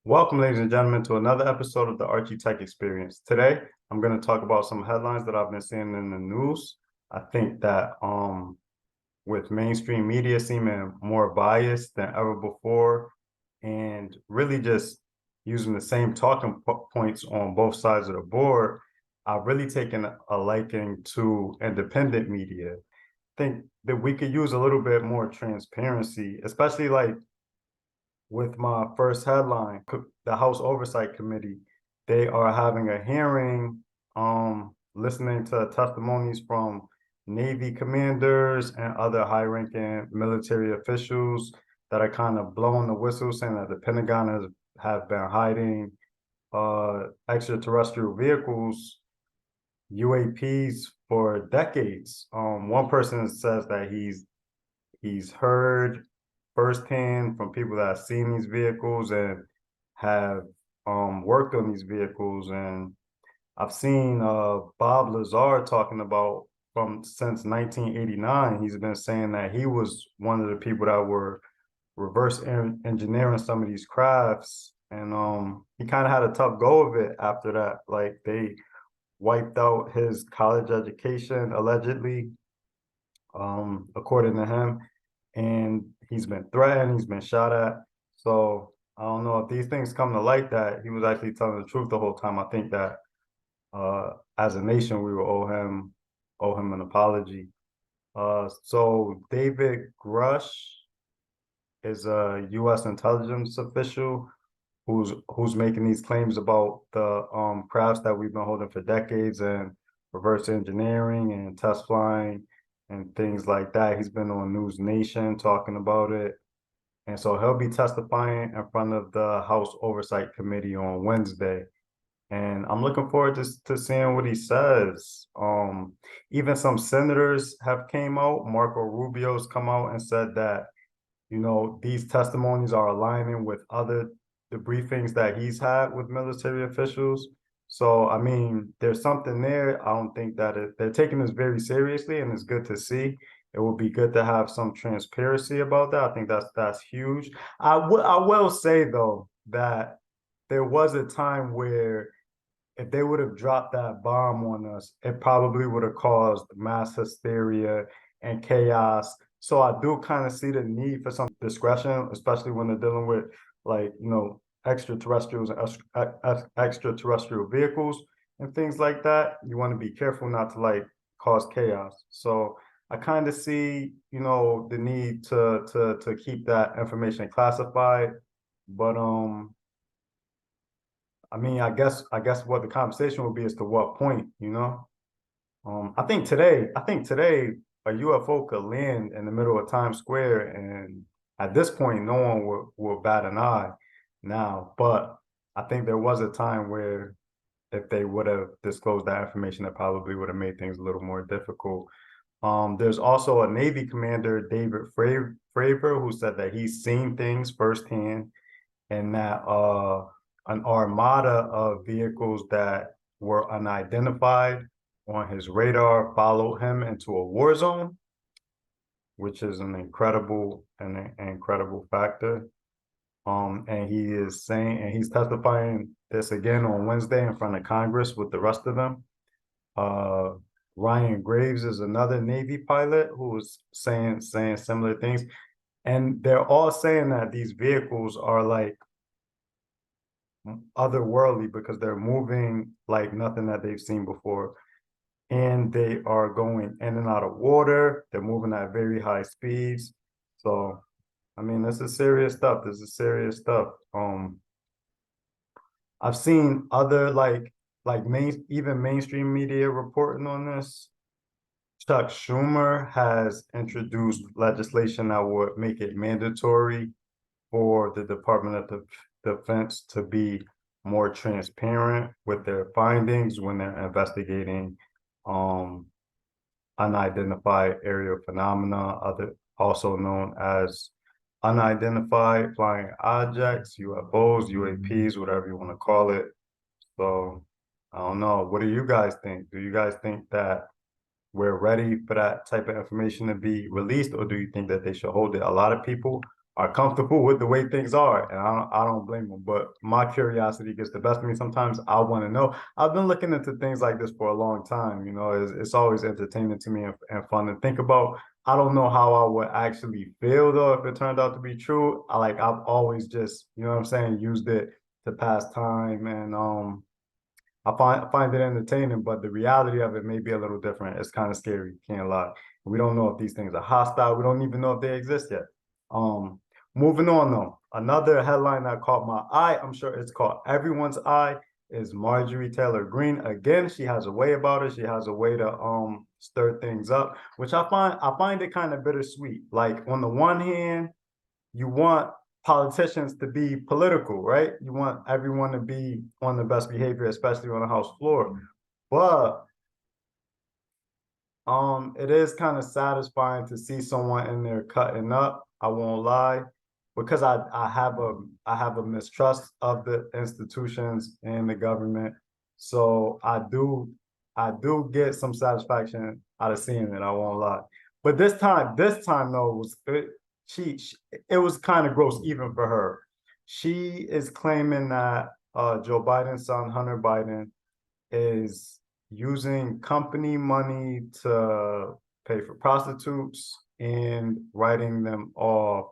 Welcome, ladies and gentlemen, to another episode of the Archie Tech Experience. Today, I'm going to talk about some headlines that I've been seeing in the news. I think that with mainstream media seeming more biased than ever before, and really just using the same talking points on both sides of the board, I've really taken a liking to independent media. I think that we could use a little bit more transparency, especially like with my first headline, the House Oversight Committee, they are having a hearing, listening to testimonies from Navy commanders and other high-ranking military officials that are kind of blowing the whistle, saying that the Pentagon have been hiding extraterrestrial vehicles, UAPs, for decades. One person says that he's heard firsthand from people that have seen these vehicles and have worked on these vehicles. And I've seen Bob Lazar talking about since 1989. He's been saying that he was one of the people that were reverse engineering some of these crafts. And he kind of had a tough go of it after that. Like, they wiped out his college education, allegedly, according to him. And he's been threatened, he's been shot at. So I don't know if these things come to light that he was actually telling the truth the whole time. I think that as a nation, we will owe him an apology. So David Grush is a U.S. intelligence official who's making these claims about the crafts that we've been holding for decades and reverse engineering and test flying and things like that. He's been on News Nation talking about it. And so he'll be testifying in front of the House Oversight Committee on Wednesday. And I'm looking forward to seeing what he says. Even some senators have came out. Marco Rubio's come out and said that, these testimonies are aligning with the briefings that he's had with military officials. So, I mean, there's something there. I don't think that they're taking this very seriously, and it's good to see. It would be good to have some transparency about that. I think that's huge. I will say, though, that there was a time where if they would have dropped that bomb on us, it probably would have caused mass hysteria and chaos. So I do kind of see the need for some discretion, especially when they're dealing with, like, extraterrestrials and extraterrestrial vehicles and things like that. You want to be careful not to, like, cause chaos. So I kind of see, the need to keep that information classified. But I mean, I guess what the conversation will be is to what point. I think today a UFO could land in the middle of Times Square, and at this point, no one will bat an eye now. But I think there was a time where if they would have disclosed that information, that probably would have made things a little more difficult. There's also a Navy commander, David Fravor, who said that he's seen things firsthand, and that an armada of vehicles that were unidentified on his radar followed him into a war zone, which is an incredible factor. And he's testifying this again on Wednesday in front of Congress with the rest of them. Ryan Graves is another Navy pilot who was saying similar things. And they're all saying that these vehicles are like otherworldly because they're moving like nothing that they've seen before. And they are going in and out of water. They're moving at very high speeds. So, I mean, this is serious stuff. I've seen other even mainstream media reporting on this. Chuck Schumer has introduced legislation that would make it mandatory for the Department of Defense to be more transparent with their findings when they're investigating unidentified aerial phenomena, also known as unidentified flying objects, UFOs, UAPs, whatever you want to call it. So I don't know. What do you guys think? Do you guys think that we're ready for that type of information to be released, or do you think that they should hold it? A lot of people are comfortable with the way things are, and I don't blame them. But my curiosity gets the best of me. Sometimes I want to know. I've been looking into things like this for a long time. You know, it's always entertaining to me and fun to think about. I don't know how I would actually feel though if it turned out to be true. I've always just, you know what I'm saying, used it to pass time, and I find it entertaining, but the reality of it may be a little different. It's kind of scary, can't lie. We don't know if these things are hostile. We don't even know if they exist yet. Um, Moving on though, another headline that caught my eye, I'm sure it's caught everyone's eye, is Marjorie Taylor Greene. Again, she has a way about her. She has a way to stir things up, which I find it kind of bittersweet. Like on the one hand, you want politicians to be political, right? You want everyone to be on the best behavior, especially on the House floor. But it is kind of satisfying to see someone in there cutting up. I won't lie, because I have a mistrust of the institutions and the government. So I do get some satisfaction out of seeing it. I won't lie. But this time though, she it was kind of gross even for her. She is claiming that Joe Biden's son, Hunter Biden, is using company money to pay for prostitutes and writing them off,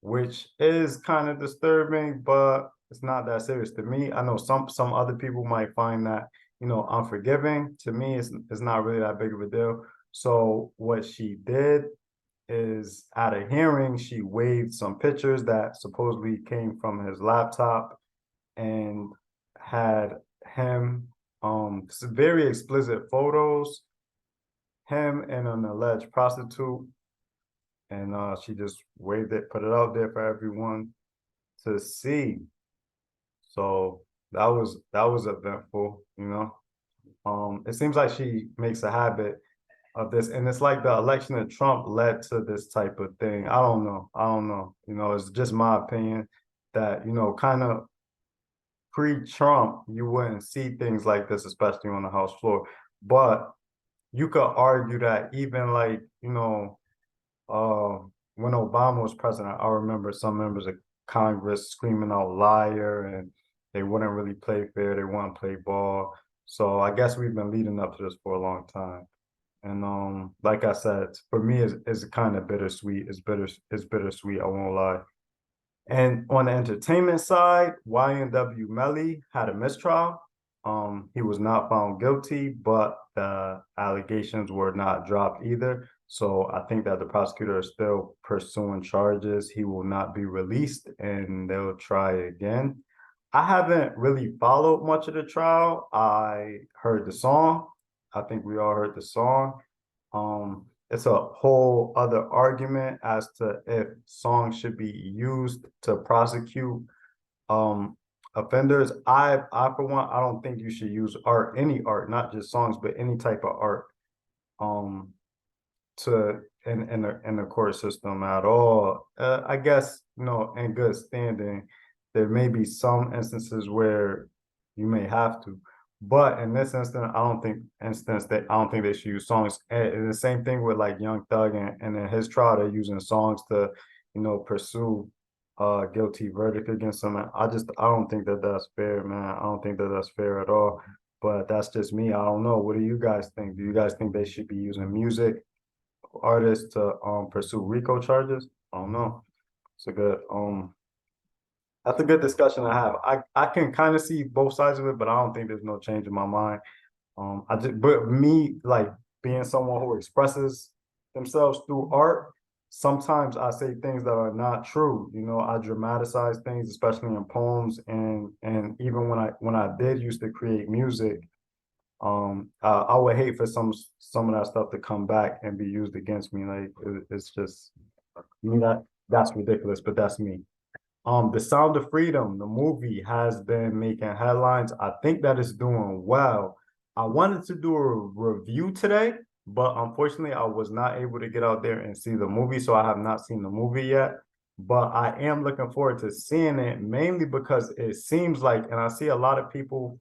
which is kind of disturbing, but it's not that serious to me. I know some other people might find that, you know, unforgiving. To me, it's not really that big of a deal. So what she did is, at a hearing, she waived some pictures that supposedly came from his laptop and had him very explicit photos, him and an alleged prostitute, and she just waved it, put it out there for everyone to see. So that was eventful, you know. It seems like she makes a habit of this, and it's like the election of Trump led to this type of thing. I don't know. I don't know. You know, it's just my opinion that, you know, kind of pre-Trump, you wouldn't see things like this, especially on the House floor. But you could argue that even like, you know, when Obama was president, I remember some members of Congress screaming out liar, and they wouldn't really play fair, they wouldn't play ball. So I guess we've been leading up to this for a long time. And like I said, for me, it's kind of bittersweet. It's bittersweet, I won't lie. And on the entertainment side, YNW Melly had a mistrial. He was not found guilty, but the allegations were not dropped either. So I think that the prosecutor is still pursuing charges. He will not be released, and they'll try again. I haven't really followed much of the trial. I heard the song. I think we all heard the song. It's a whole other argument as to if songs should be used to prosecute offenders. I for one, I don't think you should use art, any art, not just songs, but any type of art, um, to in the court system at all. I guess, you know, in good standing, there may be some instances where you may have to, but in this instance, that I don't think they should use songs. And the same thing with like Young Thug, and in his trial, they're using songs to, you know, pursue guilty verdict against him. I don't think that that's fair, man. I don't think that that's fair at all. But that's just me. I don't know. What do you guys think? Do you guys think they should be using music artists to pursue RICO charges? I don't know. It's a good that's a good discussion to have. I can kind of see both sides of it, but I don't think there's no change in my mind. But me, like, being someone who expresses themselves through art, sometimes I say things that are not true. You know, I dramatize things, especially in poems, and even when I did used to create music, I would hate for some of that stuff to come back and be used against me. Like, it's just, I mean, that's ridiculous, but that's me. The Sound of Freedom, the movie, has been making headlines. I think that it's doing well. I wanted to do a review today, but unfortunately, I was not able to get out there and see the movie, so I have not seen the movie yet. But I am looking forward to seeing it, mainly because it seems like, and I see a lot of people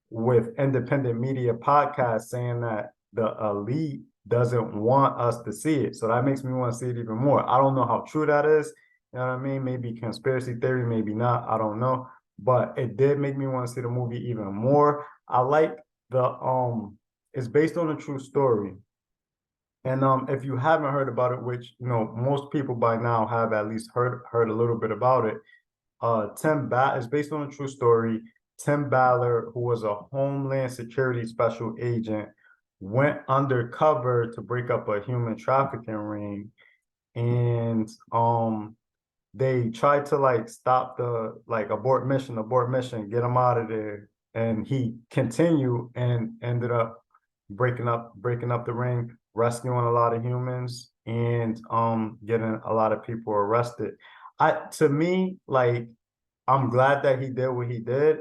with independent media podcasts saying that the elite doesn't want us to see it. So that makes me want to see it even more. I don't know how true that is. You know what I mean? Maybe conspiracy theory, maybe not. I don't know. But it did make me want to see the movie even more. I like it's based on a true story. And if you haven't heard about it, which most people by now have at least heard a little bit about it, Tim Ballard is based on a true story. Tim Ballard, who was a Homeland Security special agent, went undercover to break up a human trafficking ring, and they tried to like stop the like abort mission, get him out of there, and he continued and ended up breaking up the ring, rescuing a lot of humans, and getting a lot of people arrested. To me, like, I'm glad that he did what he did.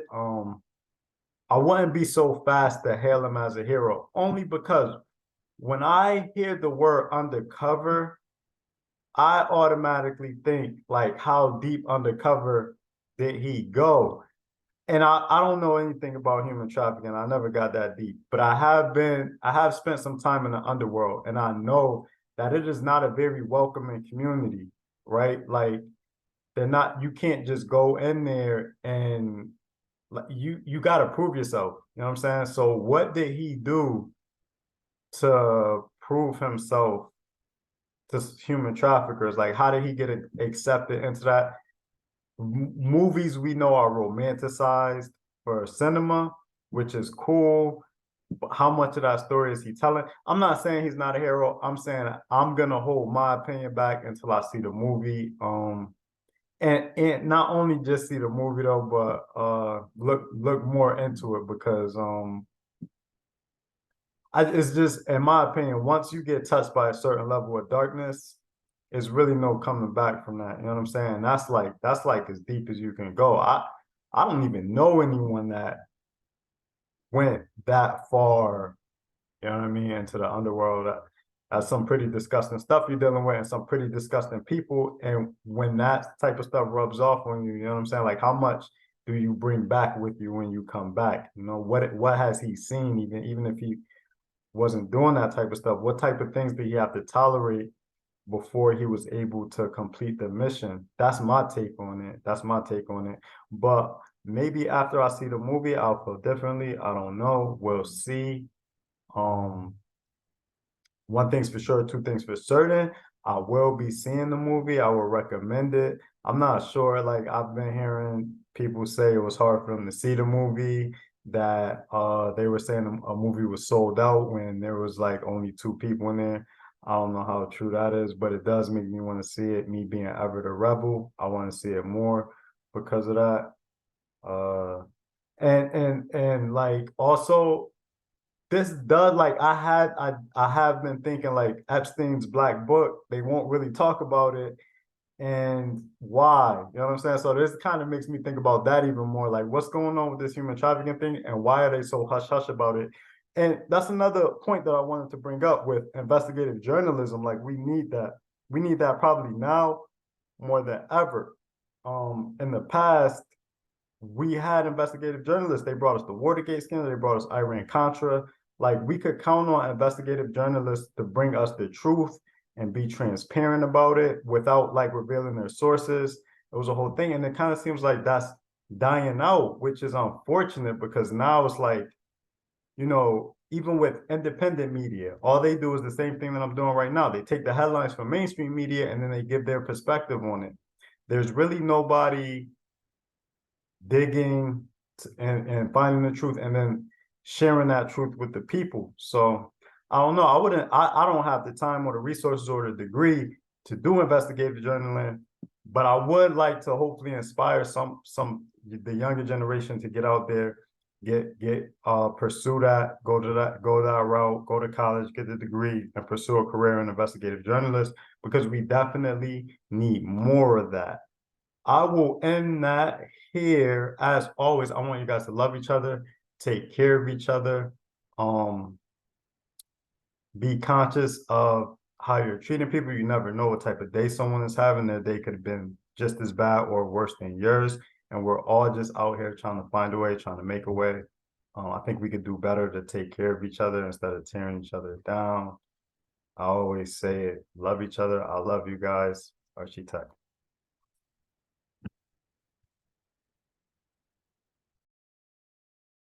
I wouldn't be so fast to hail him as a hero, only because when I hear the word undercover, I automatically think like how deep undercover did he go? And I don't know anything about human trafficking. I never got that deep, but I have spent some time in the underworld, and I know that it is not a very welcoming community, right? Like you can't just go in there and like you got to prove yourself. You know what I'm saying? So what did he do to prove himself to human traffickers? Like, how did he get accepted into that? Movies we know are romanticized for cinema, which is cool. But how much of that story is he telling? I'm not saying he's not a hero. I'm saying I'm gonna hold my opinion back until I see the movie. And not only just see the movie though, but look more into it because it's just in my opinion, once you get touched by a certain level of darkness, it's really no coming back from that. You know what I'm saying? That's like as deep as you can go. I don't even know anyone that went that far, you know what I mean, into the underworld. That's some pretty disgusting stuff you're dealing with and some pretty disgusting people. And when that type of stuff rubs off on you, you know what I'm saying? Like how much do you bring back with you when you come back? You know, what has he seen, even if he wasn't doing that type of stuff? What type of things did he have to tolerate before he was able to complete the mission? That's my take on it. That's my take on it. But maybe after I see the movie, I'll feel differently. I don't know. We'll see. Um, One thing's for sure, two things for certain. I will be seeing the movie. I will recommend it. I'm not sure. Like I've been hearing people say it was hard for them to see the movie, that they were saying a movie was sold out when there was like only two people in there. I don't know how true that is, but it does make me want to see it. Me being ever the rebel, I want to see it more because of that. Uh, and like also this does like I have been thinking like Epstein's Black Book, they won't really talk about it and why. You know what I'm saying? So this kind of makes me think about that even more. Like what's going on with this human trafficking thing and why are they so hush hush about it? And that's another point that I wanted to bring up with investigative journalism. Like we need that. We need that probably now more than ever. In the past, we had investigative journalists. They brought us the Watergate scandal. They brought us Iran Contra. Like we could count on investigative journalists to bring us the truth and be transparent about it without like revealing their sources. It was a whole thing. And it kind of seems like that's dying out, which is unfortunate because now it's like, even with independent media, all they do is the same thing that I'm doing right now. They take the headlines from mainstream media and then they give their perspective on it. There's really nobody digging and finding the truth and then sharing that truth with the people. So I don't know. I don't have the time or the resources or the degree to do investigative journaling, but I would like to hopefully inspire the younger generation to get out there, pursue go that route, go to college, get the degree, and pursue a career in investigative journalist because we definitely need more of that. I will end that here. As always, I want you guys to love each other, take care of each other, be conscious of how you're treating people. You never know what type of day someone is having. Their day could have been just as bad or worse than yours. And we're all just out here trying to find a way, trying to make a way. I think we could do better to take care of each other instead of tearing each other down. I always say it, love each other. I love you guys. Archie Tech.